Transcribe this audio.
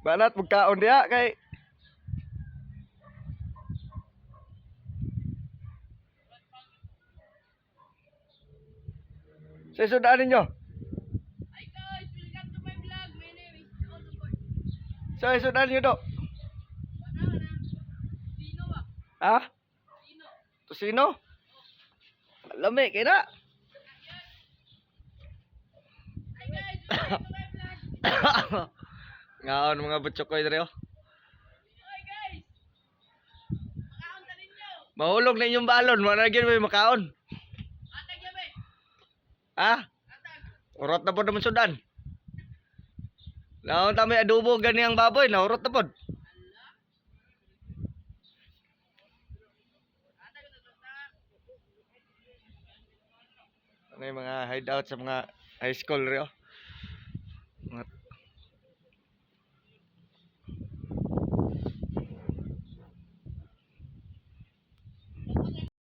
Banat magkaon diha kay sa sudan ninyo. Hi guys, welcome to my vlog. My name is Otto. Sa sudan ninyo do. Wala na. Sino ba? Ha? Sino? Tosino? Lami kay na. Hi guys, welcome to my vlog. Ngaon mga butchokoy dere oh. Hi guys. Makaon sa ninyo. Mahulog na inyong balon, wala na gyud may makaon. Atag yabe. Ha? Atag. Urot na pod naman sudan. Naon ta may adobo gani ang baboy, na urot na pod. Atag ito sa. Ano yung mga hideout sa mga high school rin oh.